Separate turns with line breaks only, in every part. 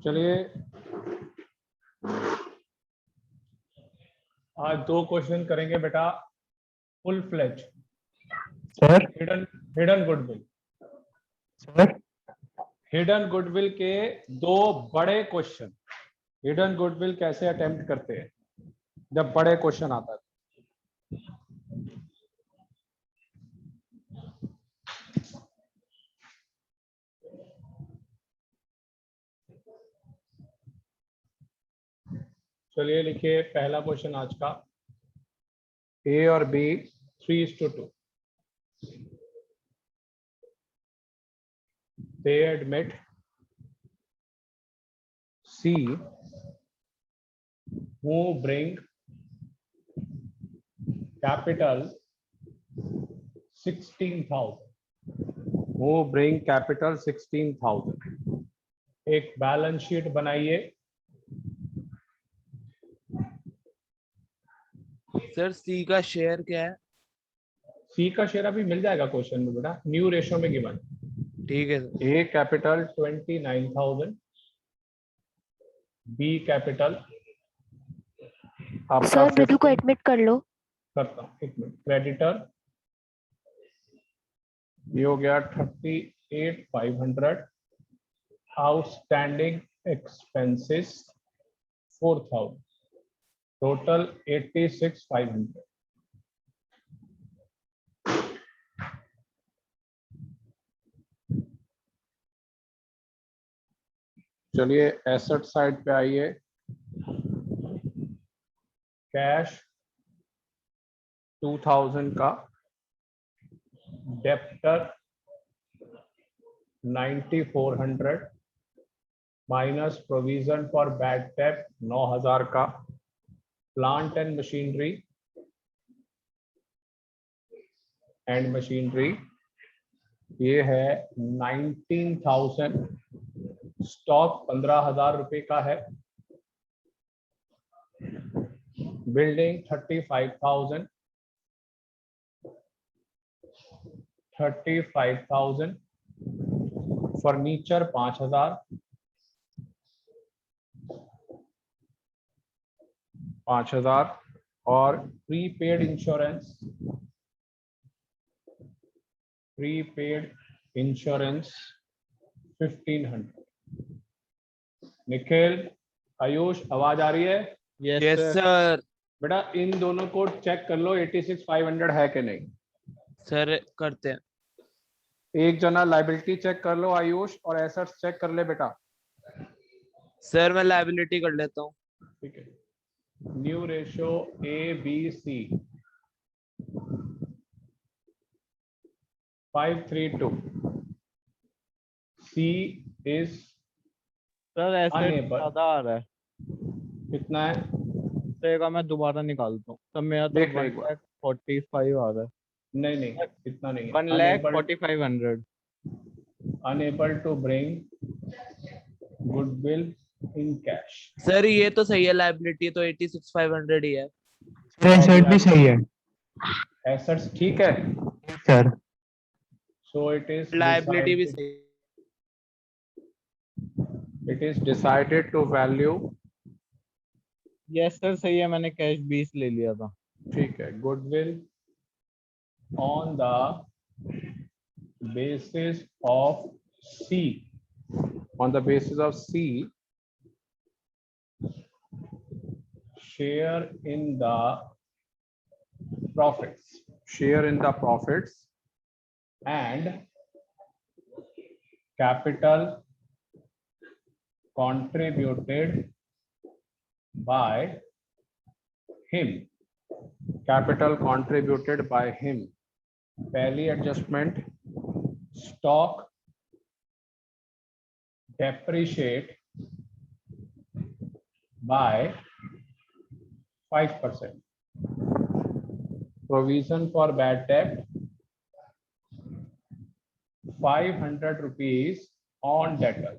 चलिए आज 2 क्वेश्चन करेंगे बेटा full fledge
sir
hidden goodwill.
Sir
hidden goodwill के 2 बड़े क्वेश्चन। हिडन गुडविल कैसे अटेम्प्ट करते हैं जब बड़े क्वेश्चन आता है। चलिए लिखिए पहला क्वेश्चन आज का, ए और B 3:2। They admit C who bring capital 16,000, who bring capital 16,000। एक बैलेंस शीट बनाइए।
सर सी का शेयर क्या है?
सी का शेयर अभी मिल जाएगा क्वेश्चन में बेटा, न्यू रेशियो में गिवन।
ठीक है सर।
ए कैपिटल 29,000, बी कैपिटल आपका
सर मृदु को एडमिट कर लो।
करता हूँ, एक मिनट। क्रेडिटर ये हो गया 38,500, आउटस्टैंडिंग एक्सपेंसेस 4,000, टोटल 86,500। चलिए एसेट साइड पे आइए। कैश 2,000 का, debtor 9,400 minus provision for bad date 9,000 का, प्लांट एंड मशीनरी ये है 19,000, स्टॉक 15,000 रुपए का है, बिल्डिंग 35,000, 35,000, फर्नीचर 5,000, 5,000 और प्रीपेड इंश्योरेंस 1,500। निखिल, आयुष, आवाज आ रही है?
Yes sir.
बेटा इन दोनों को चेक कर लो 86,500 है कि नहीं।
सर करते हैं।
एक जना लाइबिलिटी चेक कर लो आयुष, और एसेट्स चेक कर ले बेटा।
सर मैं लायबिलिटी कर लेता हूँ।
ठीक है। New ratio A B C 5:3:2। C is
sir ऐसे
Unable.
ज्यादा आ रहा है।
कितना है?
तो मैं दोबारा निकालता हूँ। तब मेरा तो
देख लो एक बार।
1,45 आ रहा है।
नहीं इतना नहीं है।
1,45,500।
Unable to bring goodwill in cash।
Sir ये तो सही है, लायबिलिटी तो 86,500 ही है।
एसेट भी सही है
एसेट्स ठीक है
sir.
So it is
liability भी सही।
Decided to value.
Yes sir सही है, मैंने कैश 20 ले लिया था।
ठीक है। Goodwill on the basis of C, on the basis of C, share in the profits and capital contributed by him, पहली adjustment, stock depreciate by 5%, provision for bad debt 500 rupees on debtor.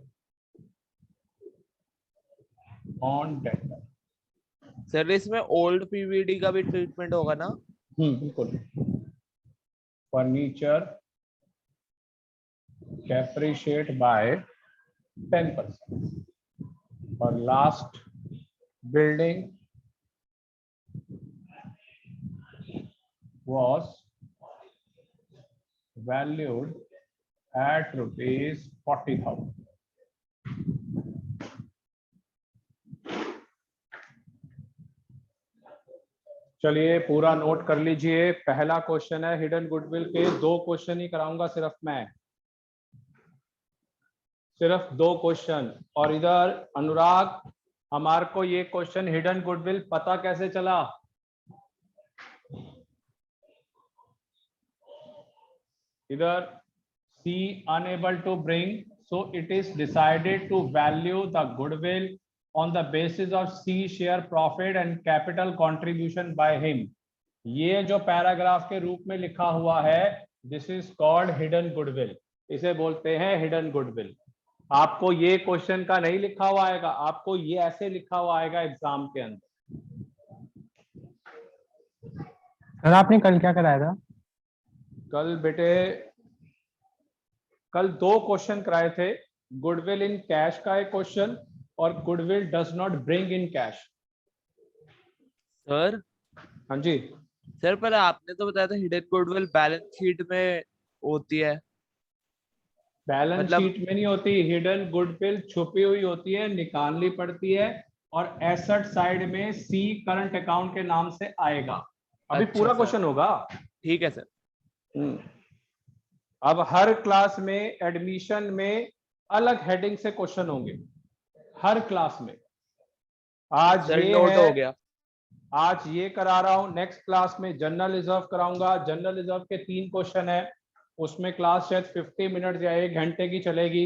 Sir इसमें old PBD का भी treatment होगा ना?
बिल्कुल। Furniture depreciate by 10%। और last building was valued at rupees 40,000. चलिए पूरा नोट कर लीजिए। पहला क्वेश्चन है हिडन गुडविल के, 2 क्वेश्चन ही कराऊंगा सिर्फ मैं, सिर्फ 2 क्वेश्चन। और इधर अनुराग, हमारे को ये क्वेश्चन हिडन गुडविल पता कैसे चला? इधर C unable to bring, so it is decided to value the goodwill on the basis of C share profit and capital contribution by him. ये जो पैराग्राफ के रूप में लिखा हुआ है, this is called hidden goodwill, इसे बोलते हैं हिडन गुडविल। आपको ये क्वेश्चन का नहीं लिखा हुआ आएगा, आपको ये ऐसे लिखा हुआ आएगा एग्जाम के अंदर।
सर आपने कल क्या कराया था?
कल बेटे, कल 2 क्वेश्चन कराए थे, गुडविल इन कैश का एक क्वेश्चन और goodwill does not bring in cash.
Sir
हाँ जी
सर, पर आपने तो बताया था हिडन गुडविल बैलेंस शीट में होती है।
बैलेंस
मतलब-
शीट में नहीं होती, हिडन गुडविल छुपी हुई होती है, निकालनी पड़ती है, और एसेट साइड में सी करंट अकाउंट के नाम से आएगा। अभी
अच्छा
पूरा
सर।
क्वेश्चन होगा।
ठीक है सर।
अब हर क्लास में एडमिशन में अलग हेडिंग से क्वेश्चन होंगे, हर क्लास में। आज
सर
ये
नोट
है,
हो गया।
आज ये करा रहा हूं, नेक्स्ट क्लास में जनरल रिजर्व कराऊंगा। जनरल रिजर्व के 3 क्वेश्चन है, उसमें क्लास शायद 50 मिनट या 1 घंटे की चलेगी।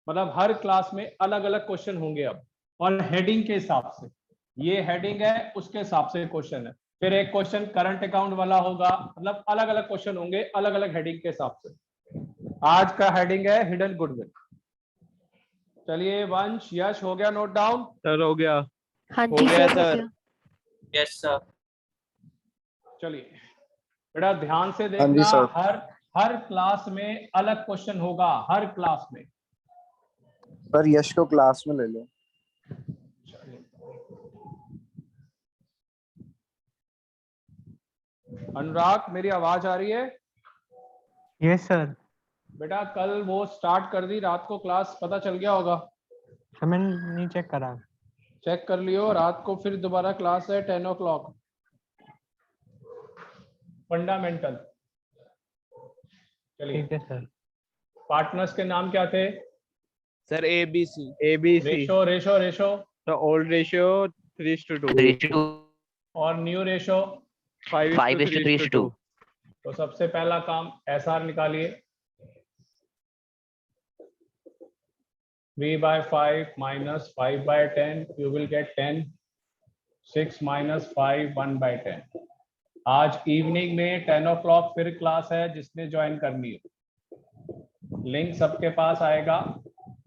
मतलब हर क्लास में अलग अलग क्वेश्चन होंगे अब, और हेडिंग के हिसाब से, ये हेडिंग है उसके हिसाब से क्वेश्चन है। फिर एक क्वेश्चन करंट अकाउंट वाला होगा, मतलब अलग अलग क्वेश्चन होंगे अलग अलग हेडिंग के हिसाब से। आज का हेडिंग है हिडन गुडविल। चलिए वंश, यश, हो गया नोट डाउन?
सर हो गया।
हाँ
हो
जी
गया
सर, हो
सर।
गया।
Yes sir.
चलिए बेटा ध्यान से
हाँ जी
देखना,
सर।
हर क्लास में अलग क्वेश्चन होगा, हर क्लास में।
सर यश को क्लास में ले लो।
अनुराग, मेरी आवाज आ रही है?
Yes sir.
बेटा कल वो स्टार्ट कर दी रात को क्लास, पता चल गया होगा?
सर मैंने नहीं चेक करा।
चेक कर लियो, रात को फिर दोबारा क्लास है 10 o'clock, फंडामेंटल। चलिए,
ठीक है सर।
पार्टनर्स के नाम क्या थे?
Sir ABC।
ABC।
Ratio ratio ratio
तो ओल्ड रेशियो 3:2
और न्यू रेशो
5:3:2।
तो सबसे पहला काम SR निकालिए। 3/5 minus 5/10, you will get 10. 6 minus 5, 1/10. आज इवनिंग में 10 o'clock फिर क्लास है, जिसने ज्वाइन करनी है लिंक सबके पास आएगा,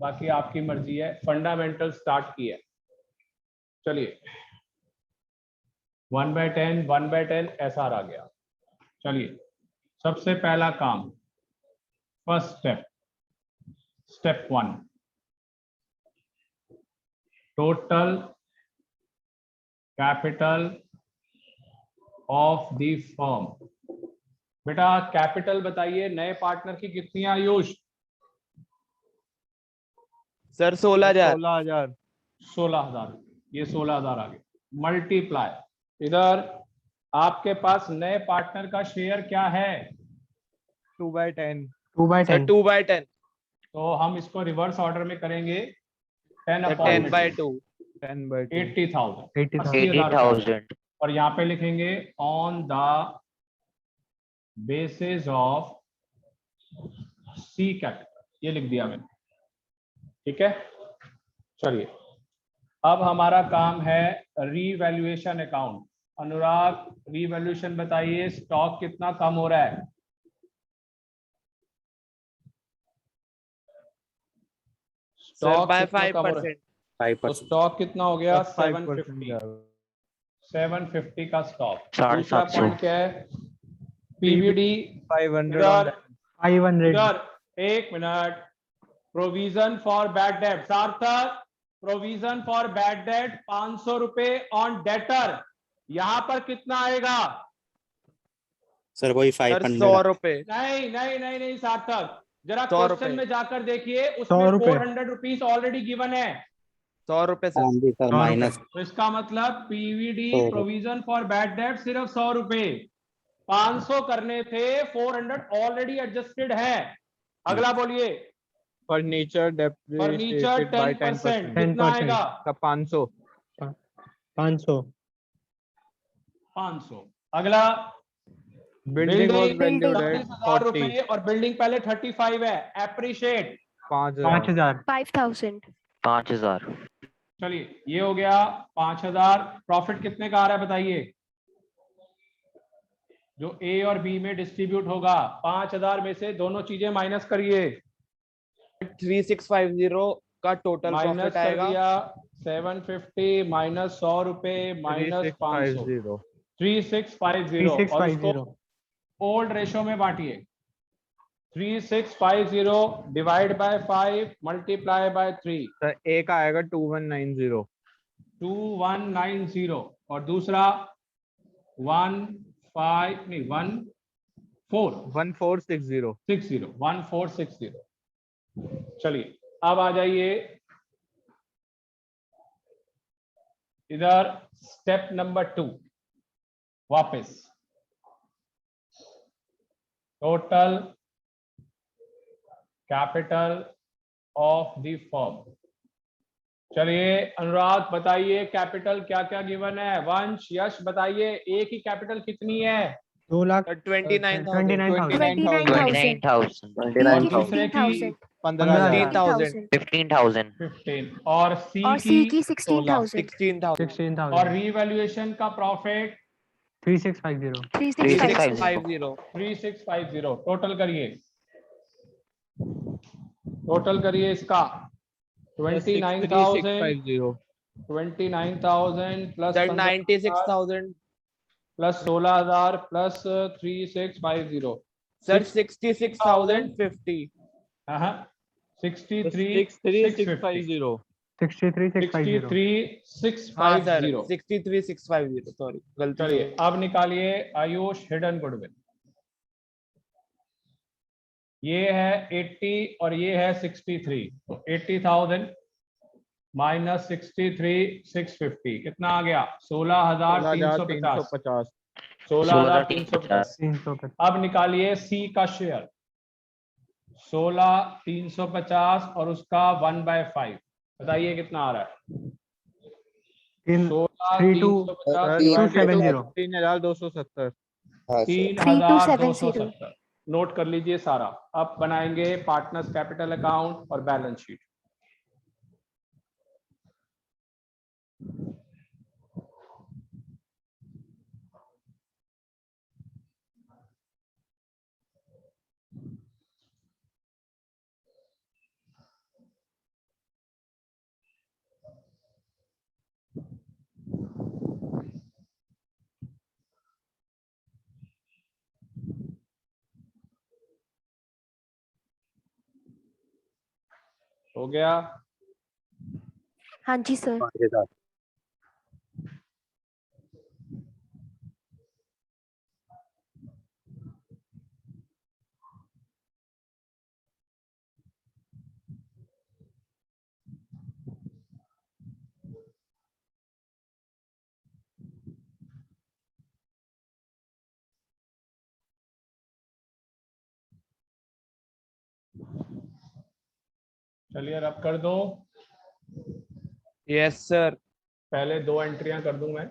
बाकी आपकी मर्जी है। फंडामेंटल स्टार्ट किया। चलिए 1/10 1/10 SR आ गया। चलिए सबसे पहला काम, first step, step 1, total capital of the firm. बेटा कैपिटल बताइए, नए पार्टनर की कितनी है आयुष?
सर 16,000।
16,000।
16,000, ये 16,000 आ गए। मल्टीप्लाई, इधर आपके पास नए पार्टनर का शेयर क्या है?
2/10।
2/10।
2/10।
तो हम इसको रिवर्स ऑर्डर में करेंगे। 10
सर
अपॉन
10/2।
10/2।
80,000,
80,000।
80,000। और यहाँ पे लिखेंगे on the basis of C capital, ये लिख दिया मैंने, ठीक है। चलिए अब हमारा काम है रीवैल्यूएशन अकाउंट। अनुराग रीवैल्यूएशन बताइए, स्टॉक कितना कम हो रहा है?
सर बाय
कितना कम हो रहा है?
5%।
तो स्टॉक कितना हो गया?
5%
750। 750 का स्टॉक।
750।
दूसरा पॉइंट क्या है? पीवीडी
500।
500।
इधर, एक minute, provision for bad date. सार्थक प्रोविजन फॉर बैड डेट 500 रुपए ऑन डेटर, यहां पर कितना आएगा?
सर वही
सर
500
100 रुपए।
नहीं नहीं नहीं नहीं सार्थक, जरा
100
क्वेश्चन
रुपए।
में जाकर देखिए,
100
उसमें
रुपए।
400 रुपीज ऑलरेडी गिवन है।
100 रुपए सर।
हाँ जी सर
100
माइनस
तो इसका मतलब PVD
100
provision for bad date सिर्फ 100 रुपए, 500 करने थे, 400 ऑलरेडी एडजस्टेड है। अगला बोलिए।
Furniture
furniture
depreciated by
10%,
10%।
कितना
10%।
आएगा?
का 500।
500।
500। अगला
building was
building
valued at
40,000
40।
रुपए और बिल्डिंग पहले 35 है। एप्रिशिएट
5000।
5000।
5000।
चलिए ये हो गया 5000। प्रॉफिट कितने का आ रहा है बताइए, जो ए और बी में डिस्ट्रीब्यूट होगा। 5000 में से दोनों चीजें माइनस करिए।
3650 का टोटल
माइनस
प्रॉफिट
कर
आएगा।
दिया 750 माइनस 100 रुपए माइनस 500, 3650 और उसको
3650।
ओल्ड रेशो में बांटिए। 3650 divide by 5 multiply by 3,
sir A का आएगा 2190।
2190 और दूसरा 1460। 1460। चलिए अब आ जाइए इधर स्टेप नंबर 2, वापस total capital of the firm. चलिए अनुराग बताइए कैपिटल क्या क्या गिवन है। वंश यश बताइए ए की कैपिटल कितनी है?
2,00,000।
29,000।
29,000।
और दूसरे की
15,000।
15,000।
15 और सी की 16।
16,000।
16,000।
और रीवैल्यूएशन का प्रॉफिट
3650।
3650।
3650। टोटल करिए, टोटल करिए इसका 29,000 plus
sir 96,000।
Plus 16,000 plus 3650।
Sir 66,050।
63,650।
63,650।
हाँ सर
63,650।
63,650 सॉरी गलती हो
चलिए
गई।
अब निकालिए आयुष हिडन गुडविल। ये है 80 और ये है 63, तो 80,000 माइनस 63,650 कितना आ गया? 16,350।
16,350।
16,350।
350।
अब निकालिए सी का शेयर 16,350 और उसका 1/5, बताइए कितना आ रहा है? 16,350
3,270।
3,270। नोट कर लीजिए सारा। अब बनाएंगे पार्टनर्स कैपिटल अकाउंट और बैलेंस शीट। हो गया?
हाँ जी सर।
5,000।
चलिए रब कर दो।
Yes sir.
पहले 2 एंट्रियां कर दूं मैं।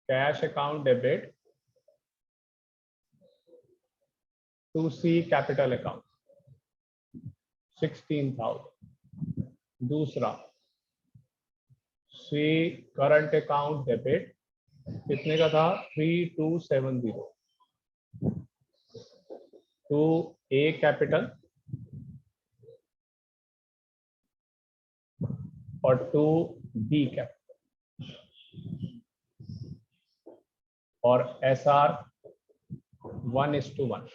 Cash account debit to C capital account 16,000। दूसरा सी करंट अकाउंट डेबिट कितने का था? 3,270 टू ए कैपिटल और टू बी कैपिटल और एस आर 1:1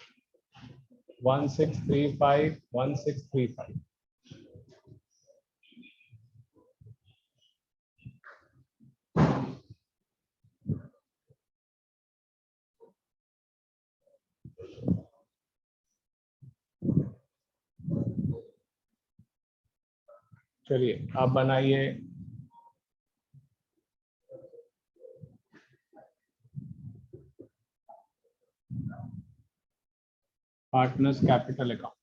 1635 1635। चलिए आप बनाइए। Partners capital account.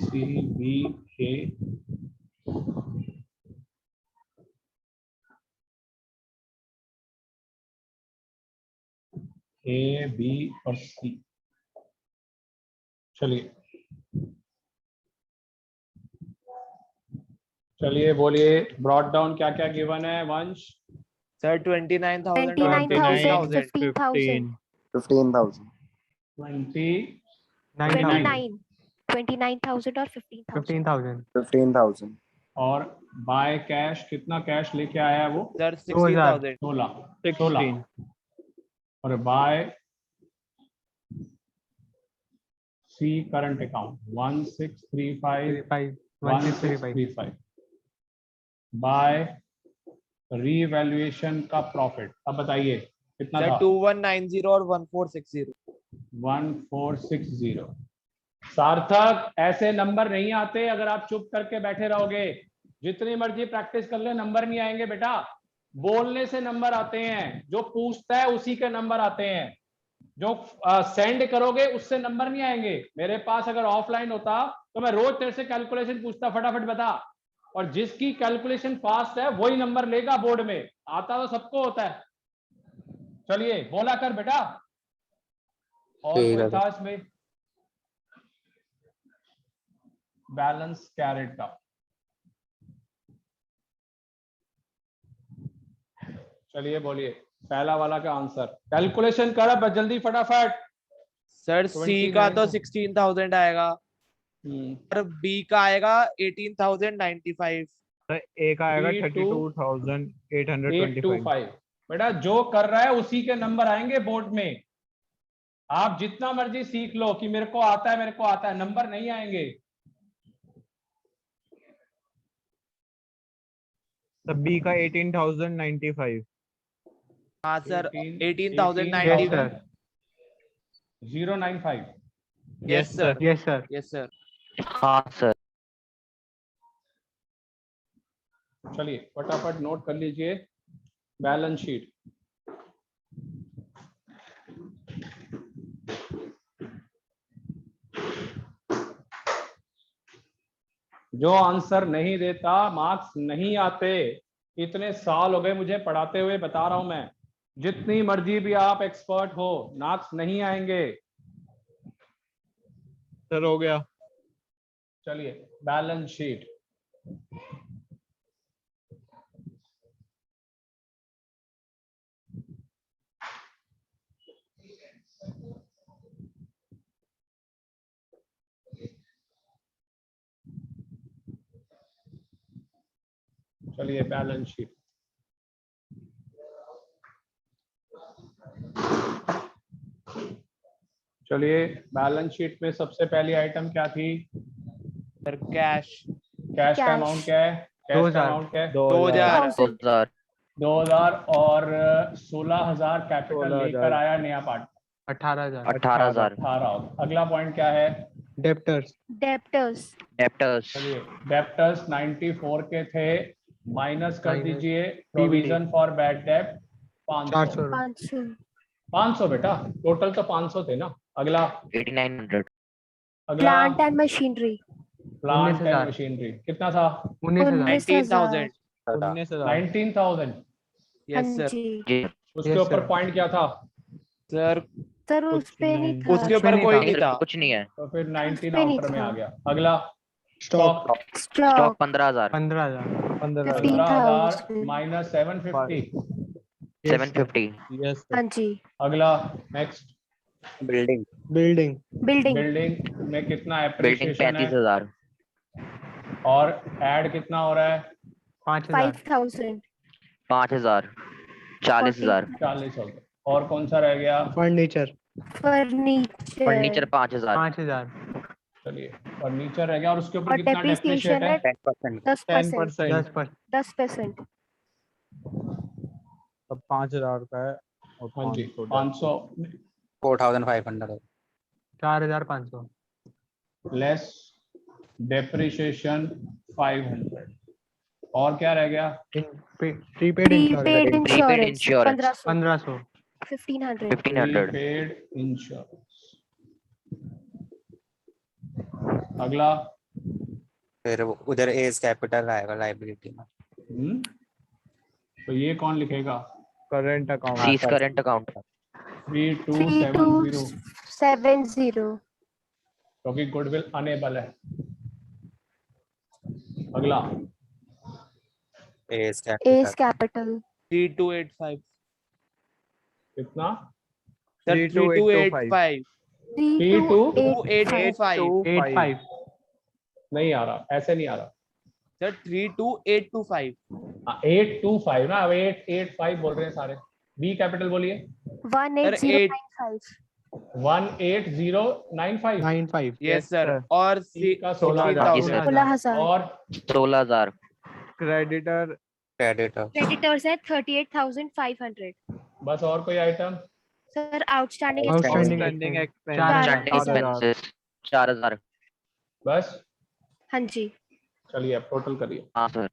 CBA A, B और C। चलिए चलिए बोलिए ब्रॉड डाउन क्या क्या गिवन है वंश।
सर 29,000 और
29,000,
15,000।
15,000,
15,000,
29
29,000 और 15,000।
15,000
15,000,
और बाय कैश कितना कैश लेके आया है वो?
सर
2,000।
16,000।
16 और बाय सी करंट अकाउंट 1635
35 1635
1635 बाय रीवैल्यूएशन का प्रॉफिट। अब बताइए कितना
सर
था?
2190 और 1460।
1460। सार्थक ऐसे नंबर नहीं आते अगर आप चुप करके बैठे रहोगे। जितनी मर्जी प्रैक्टिस कर ले नंबर नहीं आएंगे बेटा। बोलने से नंबर आते हैं, जो पूछता है उसी के नंबर आते हैं। जो सेंड करोगे उससे नंबर नहीं आएंगे। मेरे पास अगर ऑफलाइन होता तो मैं रोज तेरे से कैलकुलेशन पूछता, फटाफट बता। और जिसकी कैलकुलेशन फास्ट है वही नंबर लेगा बोर्ड में। आता तो सबको होता है। चलिए बोला कर बेटा। और
ठीक
कोई
है
था इसमें? बैलेंस कैरेट का। चलिए बोलिए पहला वाला का आंसर। कैलकुलेशन कर अब जल्दी फटाफट।
सर सी का तो 16,000 आएगा और बी का आएगा 18,095।
सर ए का आएगा
32,825।
32,825।
बेटा जो कर रहा है उसी के नंबर आएंगे बोर्ड में। आप जितना मर्जी सीख लो कि मेरे को आता है मेरे को आता है, नंबर नहीं आएंगे।
सर बी का 18,095।
हाँ sir
18,095
18,095।
095।
Yes sir.
Yes sir.
Yes sir.
हाँ सर।
चलिए फटाफट नोट कर लीजिए बैलेंस शीट। जो आंसर नहीं देता मार्क्स नहीं आते। इतने साल हो गए मुझे पढ़ाते हुए, बता रहा हूं मैं। जितनी मर्जी भी आप एक्सपर्ट हो, मार्क्स नहीं आएंगे।
सर हो गया।
चलिए बैलेंस शीट। चलिए बैलेंस शीट। चलिए बैलेंस शीट में सबसे पहली आइटम क्या थी?
Sir cash.
कैश का अमाउंट क्या है? कैश का
2,000।
अमाउंट क्या है?
2,000।
2,000।
2000 और 16,000 कैपिटल
16,000।
लेकर आया नया पार्ट।
18,000
18,000।
18। अगला पॉइंट क्या है?
Debtors
Debtors,
debtors.
चलिए डेप्टर्स 94 के थे, माइनस कर
Minus
दीजिए प्रोविजन फॉर बैड डेट 500।
400
500,
500 बेटा, टोटल तो 500 थे ना। अगला
8,900।
अगला
Plant and Machinery,
plant and
19,000।
Machinery कितना था?
19,000
19,000।
19,000।
यस
हाँ
सर।
जी।
जी।
उसके
Yes,
ऊपर
sir.
पॉइंट क्या था?
सर
सर उस पे नहीं था।
उसके ऊपर
नहीं
कोई
था।
नहीं था।
कुछ नहीं है।
तो फिर 19
पे नहीं
आउटर में
था।
आ गया। अगला
stock
stock
stock
Stock
15,000।
15,000
15,000
15,000,
minus 750।
750।
Yes
हाँ जी।
अगला next
building
building
Building,
building में कितना
बिल्डिंग
एप्रिसिएशन है
35,000।
और ऐड कितना हो रहा है?
5,000
5,000,
5,000। 40,000।
40 हो गया। और कौन सा रह गया?
Furniture
Furniture,
furniture 5,000।
5,000
चलिए फर्नीचर रह गया और उसके ऊपर
और
कितना डेप्रिशिएट
डेप्रिसिएशन
है?
है
10%।
10%।
10%।
10%।
तब 5,000 का है और
हाँ जी
500
500
4500।
4500।
लेस डेप्रिसिएशन 500 और क्या रह गया?
Prepaid insurance
prepaid
Prepaid
insurance
insurance
1500।
1500।
1500।
1500।
Prepaid insurance. अगला
फिर उधर एज कैपिटल आएगा लाइबिलिटी में।
तो ये कौन लिखेगा?
Current account.
Cease current account.
3270
3270।
क्योंकि गुडविल अनेबल है। अगला
एज
एज
कैपिटल
कैपिटल
3285
कितना?
सर 3285
3285।
2825
85।
नहीं आ रहा, ऐसे नहीं आ रहा।
सर 32825
825 ना, अब 885 बोल रहे हैं सारे। बी कैपिटल बोलिए।
18095।
18095
95।
Yes sir
sir.
और
सी का
16,000
16,000
16,000।
और
16,000.
क्रेडिटर
क्रेडिटर
क्रेडिटर्स है 38,500।
बस। और कोई item?
Sir outstanding
Outstanding
outstanding
expense,
expense
4,000।
Expenses 4,000.
बस।
हाँ जी।
चलिए अब टोटल करिए।
हाँ सर।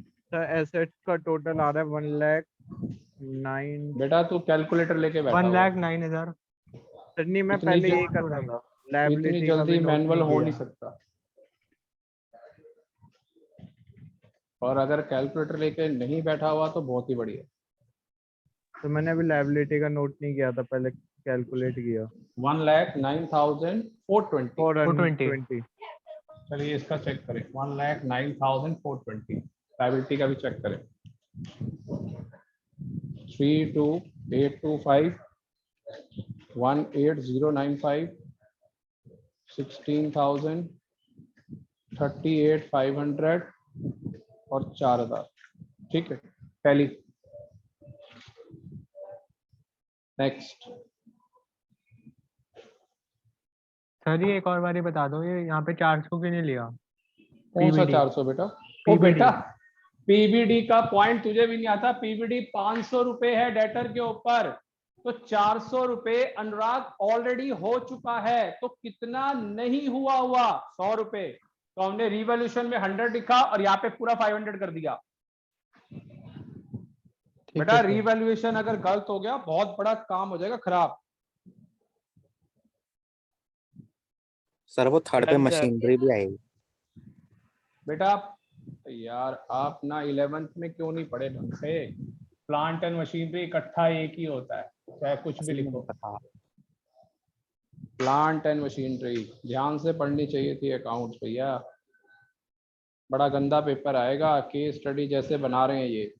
सर एसेट्स का टोटल आ रहा है 1,09,000।
बेटा तू कैलकुलेटर लेके बैठा हुआ है।
1,09,000।
सर नहीं मैं
इतनी
पहले
जल्दी-
यही करता था।
इतनी
लायबिलिटी का भी
जल्दी
नोट
मैनुअल
नहीं
हो
किया।
नहीं सकता। और अगर कैलकुलेटर लेके नहीं बैठा हुआ तो बहुत ही बढ़िया।
तो मैंने अभी लायबिलिटी का नोट नहीं किया था, पहले कैलकुलेट किया।
1,09,420।
420।
चलिए इसका चेक करें। 1,09,420 लायबिलिटी का भी चेक करें। 32,825 18095 16,000 38,500 और 4,000। ठीक है, पहली। नेक्स्ट।
सर ये एक और बारी बता दो, ये यहाँ पे 400 क्यों नहीं लिया?
कौन सा
PBD
400 बेटा? ओ
PBD।
बेटा पीबीडी का पॉइंट तुझे भी नहीं आता। पीबीडी 500 रुपए है डेटर के ऊपर, तो 400 रुपए अनुराग ऑलरेडी हो चुका है। तो कितना नहीं हुआ 100 रुपए। तो हमने रिवॉल्यूशन में 100 लिखा और यहाँ पे पूरा 500 कर दिया। बेटा रिवैल्यूएशन अगर गलत हो गया बहुत बड़ा काम हो जाएगा खराब।
सर वो थर्ड पे
Yes, sir.
मशीनरी भी आएगी।
बेटा यार आप ना 11th में क्यों नहीं पढ़े ढंग से? प्लांट एंड मशीनरी इकट्ठा एक ही होता है, चाहे कुछ भी लिखो। प्लांट एंड मशीनरी ध्यान से पढ़नी चाहिए थी अकाउंट्स भैया। बड़ा गंदा पेपर आएगा, केस स्टडी जैसे बना रहे हैं ये,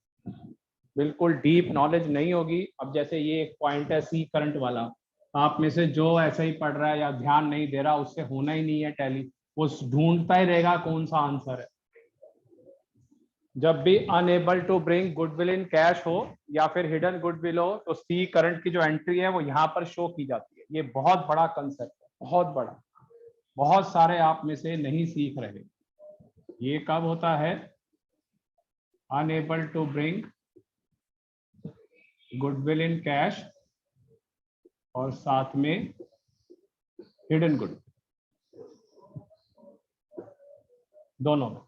बिल्कुल डीप नॉलेज नहीं होगी। अब जैसे ये एक पॉइंट है सी करंट वाला, आप में से जो ऐसा ही पढ़ रहा है या ध्यान नहीं दे रहा उससे होना ही नहीं है टैली, वो ढूंढता ही रहेगा कौन सा आंसर है। जब भी unable to bring goodwill in cash हो या फिर हिडन गुडविल हो तो सी करंट की जो एंट्री है वो यहाँ पर शो की जाती है। ये बहुत बड़ा कंसेप्ट है, बहुत बड़ा। बहुत सारे आप में से नहीं सीख रहे। ये कब होता है? Unable to bring goodwill in cash और साथ में हिडन गुड, दोनों में।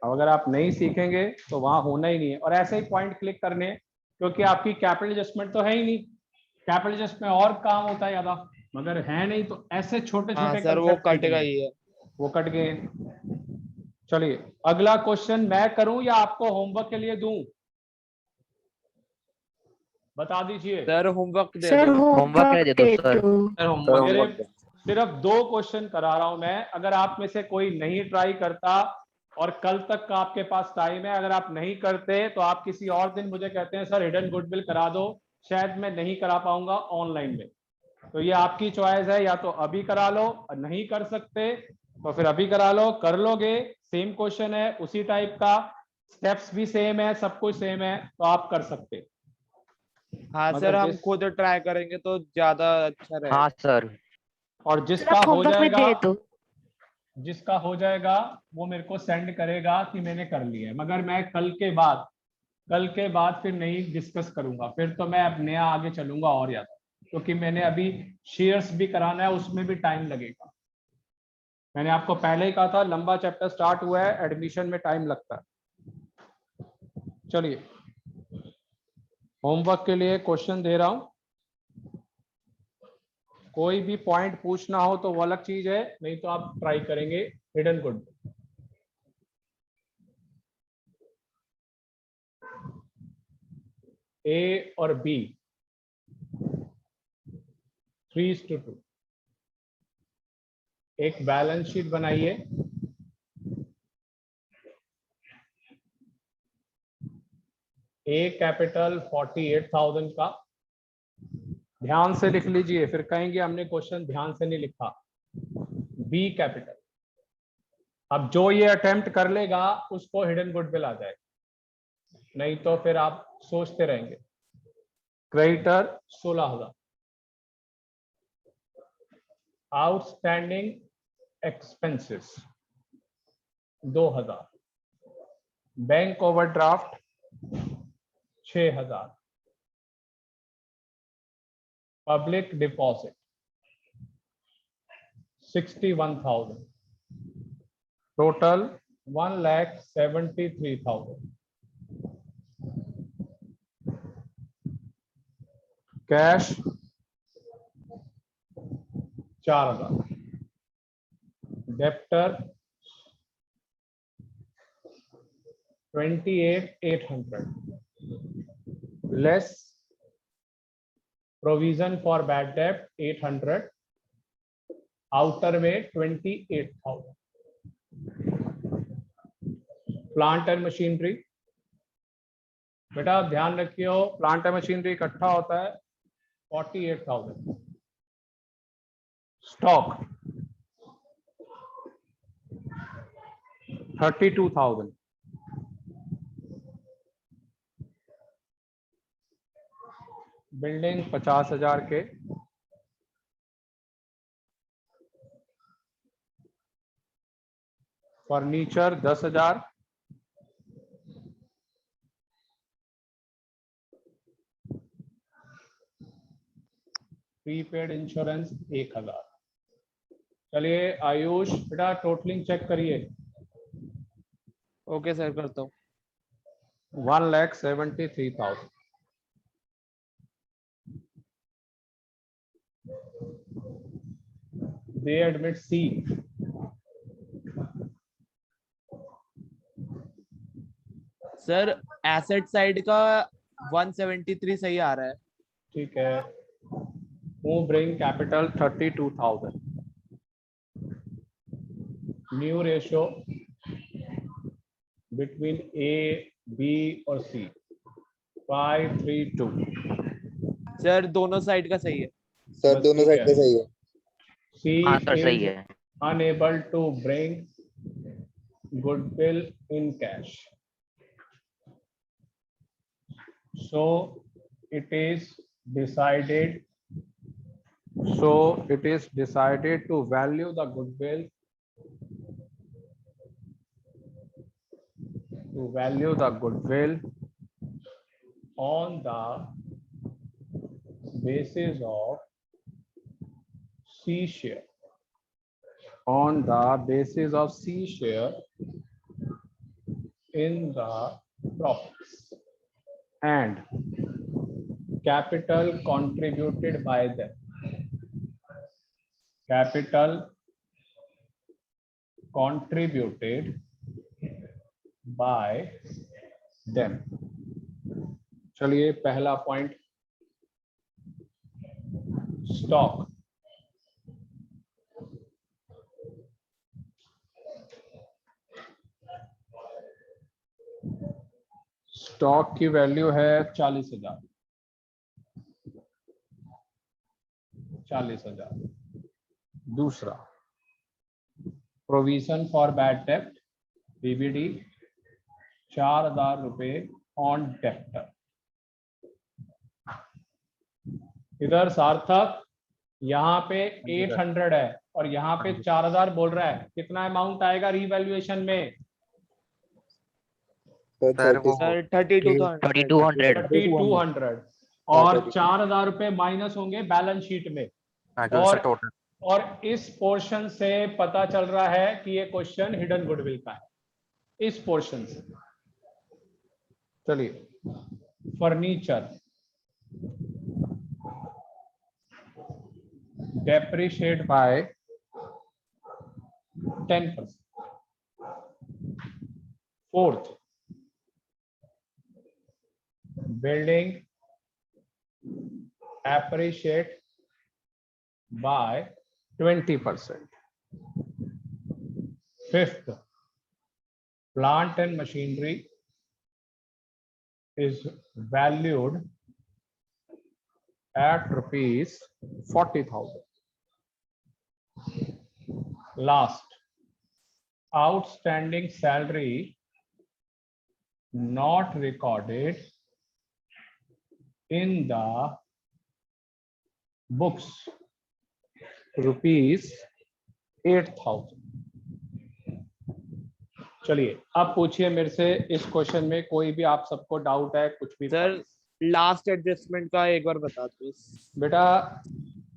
अब अगर आप नहीं सीखेंगे तो वहां होना ही नहीं है। और ऐसे ही पॉइंट क्लिक करने, क्योंकि आपकी कैपिटल एडजस्टमेंट तो है ही नहीं। कैपिटल एडजस्टमेंट और काम होता है ज्यादा, मगर है नहीं, तो ऐसे छोटे
हाँ
छोटे
सर वो कटेगा ही है।
वो कट गए। चलिए अगला क्वेश्चन मैं करूं या आपको होमवर्क के लिए दूं? बता दीजिए।
सर होमवर्क दे
सर
दो।
होमवर्क दे दो सर।
सर होमवर्क
सिर्फ 2 क्वेश्चन करा रहा हूं मैं। अगर आप में से कोई नहीं ट्राई करता और कल तक का आपके पास टाइम है, अगर आप नहीं करते तो आप किसी और दिन मुझे कहते हैं सर हिडन गुडविल करा दो, शायद मैं नहीं करा पाऊंगा ऑनलाइन में। तो ये आपकी चॉइस है, या तो अभी करा लो और नहीं कर सकते तो फिर अभी करा लो। कर लोगे, सेम क्वेश्चन है उसी टाइप का, स्टेप्स भी सेम है, सब कुछ सेम है, तो आप कर सकते।
हाँ
मगर
सर हम
जिस-
खुद ट्राई करेंगे तो ज्यादा अच्छा रहेगा।
हाँ सर।
और
सर
जिसका
आप
हो
होमवर्क में
जाएगा
दे दो।
जिसका हो जाएगा वो मेरे को सेंड करेगा कि मैंने कर लिया है, मगर मैं कल के बाद फिर नहीं डिस्कस करूंगा, फिर तो मैं अब नया आगे चलूंगा और ज्यादा, क्योंकि मैंने अभी शेयर्स भी कराना है, उसमें भी टाइम लगेगा। मैंने आपको पहले ही कहा था लंबा चैप्टर स्टार्ट हुआ है, एडमिशन में टाइम लगता है। चलिए होमवर्क के लिए क्वेश्चन दे रहा हूं, कोई भी पॉइंट पूछना हो तो वो अलग चीज है, नहीं तो आप ट्राई करेंगे हिडन गुड। ए और बी 3:2, एक बैलेंस शीट बनाइए। ए कैपिटल 48,000 का, ध्यान से लिख लीजिए, फिर कहेंगे हमने क्वेश्चन ध्यान से नहीं लिखा। बी कैपिटल, अब जो ये अटेम्प्ट कर लेगा उसको हिडन गुडविल आ जाएगा, नहीं तो फिर आप सोचते रहेंगे। Creditor 16,000, outstanding expenses 2,000, bank overdraft 6,000, public deposit 61,000, total 1,73,000, cash 4,000, debtor 28,800, less provision for bad डेप्ट 800, आउटर में 28,000, प्लांट एंड मशीनरी, बेटा ध्यान रखियो प्लांट एंड मशीनरी इकट्ठा होता है 48,000, स्टॉक 32,000, बिल्डिंग 50,000 के, फर्नीचर 10,000, प्रीपेड इंश्योरेंस 1,000। चलिए आयुष बेटा टोटलिंग चेक करिए।
ओके सर करता हूँ।
1,73,000। They admit C.
Sir asset side का 173 सही आ रहा है।
ठीक है, who bring capital 32,000, new ratio between A, B और C 5:3:2।
सर दोनों साइड का सही है।
सर दोनों साइड का सही है।
C
हाँ सर सही
is
है।
unable to bring goodwill in cash, so it is decided to value the goodwill on the basis of C share, in the profits and capital contributed by them. चलिए पहला point, stock. Stock की value है 40,000। 40,000। दूसरा, provision for bad डेप्ट PBD 4,000 रुपए on debtor. इधर सार्थक यहाँ पे 800 है और यहाँ पे 4000 बोल रहा है, कितना अमाउंट आएगा रीवैल्यूएशन में?
सर वो
सर 3200
3200
3200 और 4000 रुपए माइनस होंगे बैलेंस शीट में।
हाँ जो
और
टोटल
और इस पोर्शन से पता चल रहा है कि ये क्वेश्चन हिडन गुडविल का है, इस पोर्शन से। चलिए, furniture depreciate by 10%। Fourth, building appreciate by 20%. Fifth, plant and machinery is valued at rupees 40,000. Last, outstanding salary not recorded in the books rupees 8,000. चलिए, अब पूछिए मेरे से इस क्वेश्चन में कोई भी आप सबको डाउट है, कुछ भी।
सर लास्ट एडजस्टमेंट का एक बार बता दो
बेटा।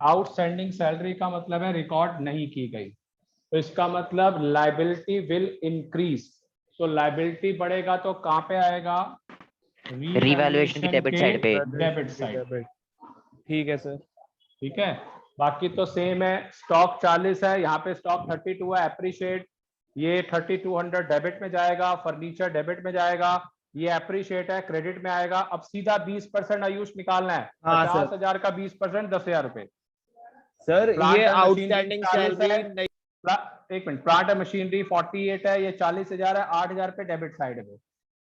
आउटस्टैंडिंग सैलरी का मतलब है रिकॉर्ड नहीं की गई, तो इसका मतलब लायबिलिटी विल इंक्रीज। तो लायबिलिटी बढ़ेगा तो कहाँ पे आएगा?
रिवैल्यूएशन की डेबिट साइड पे।
Debit side.
ठीक है सर।
ठीक है, बाकी तो सेम है। स्टॉक 40 है, यहाँ पे स्टॉक 32 है। एप्रिशिएट ये 3200 डेबिट में जाएगा, फर्नीचर डेबिट में जाएगा, ये एप्रिशिएट है क्रेडिट में आएगा। अब सीधा 20% आयुष निकालना है। 50,000 का 20% 10,000 रुपए।
सर
Plant
ये
and
आउटस्टैंडिंग
machinery 40
सैलरी
है।
नहीं।
एक मिनट, प्लांट एंड मशीनरी 48 है, ये 40,000 है, 8,000 पे डेबिट साइड में।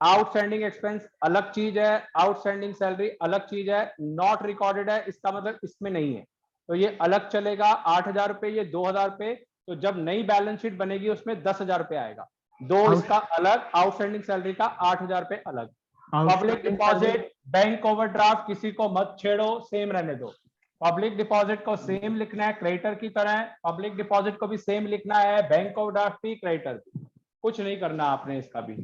आउटस्टैंडिंग एक्सपेंस अलग चीज है, आउटस्टैंडिंग सैलरी अलग चीज है। नॉट रिकॉर्डेड है, इसका मतलब इसमें नहीं है, तो ये अलग चलेगा। 8,000 रुपए, ये 2,000 रुपए। तो जब नई बैलेंस शीट बनेगी उसमें 10,000 रुपए आएगा। दो इसका अलग, आउटस्टैंडिंग सैलरी का 8,000 रुपए अलग। पब्लिक डिपॉजिट, बैंक ओवरड्राफ्ट किसी को मत छेड़ो, सेम रहने दो। पब्लिक डिपॉजिट को सेम लिखना है क्रेडिटर की तरह, पब्लिक डिपॉजिट को भी सेम लिखना है, बैंक ओवरड्राफ्ट भी क्रेडिटर, कुछ नहीं करना आपने इसका भी।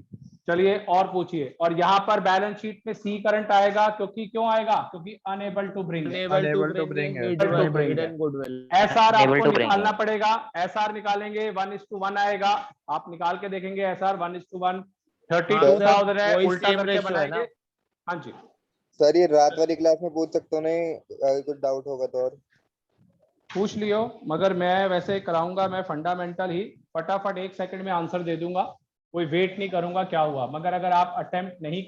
चलिए और पूछिए। और यहाँ पर बैलेंस शीट में सी करंट आएगा, क्योंकि क्यों आएगा? क्योंकि unable to bring.
Unable to bring है।
Hidden goodwill.
एसआर
Unable
आपको
to bring
निकालना पड़ेगा। एसआर निकालेंगे 1:1 आएगा, आप निकाल के देखेंगे। एसआर 1:1 32,000 है,
वही
उल्टा
same
करके
ratio है ना?
बनाएंगे। हाँ जी,
सर ये रात वाली क्लास में पूछ सकते हो नहीं, अगर कुछ डाउट होगा तो। और
पूछ लियो, मगर मैं वैसे कराऊंगा, मैं फंडामेंटल ही फटाफट 1 सेकंड में आंसर दे दूंगा, कोई वेट नहीं करूंगा क्या हुआ। मगर अगर आप अटेम्प्ट नहीं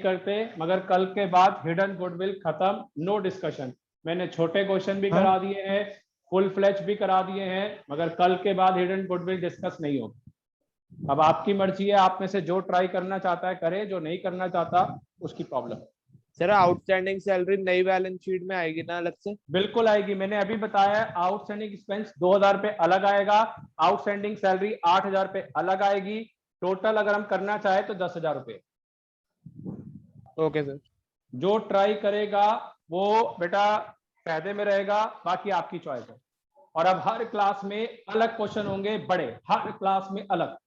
करते मगर कल के बाद हिडन गुडविल खत्म, नो डिस्कशन। मैंने छोटे क्वेश्चन भी करा दिए हैं, फुल फ्लेज भी करा दिए हैं, मगर कल के बाद हिडन गुडविल डिस्कस नहीं होगा। अब आपकी मर्जी है, आप में से जो ट्राई करना चाहता है करे, जो नहीं करना चाहता उसकी प्रॉब्लम।
सर आउटस्टैंडिंग सैलरी नई बैलेंस शीट में आएगी ना अलग से?
बिल्कुल आएगी, मैंने अभी बताया। आउटस्टैंडिंग एक्सपेंस 2,000 रुपए अलग आएगा, आउटस्टैंडिंग सैलरी 8,000 रुपए अलग आएगी। टोटल अगर हम करना चाहे तो 10,000 रुपए।
Okay sir.
जो ट्राई करेगा वो बेटा फायदे में रहेगा, बाकी आपकी चॉइस है। और अब हर क्लास में अलग क्वेश्चन होंगे, बड़े, हर क्लास में अलग।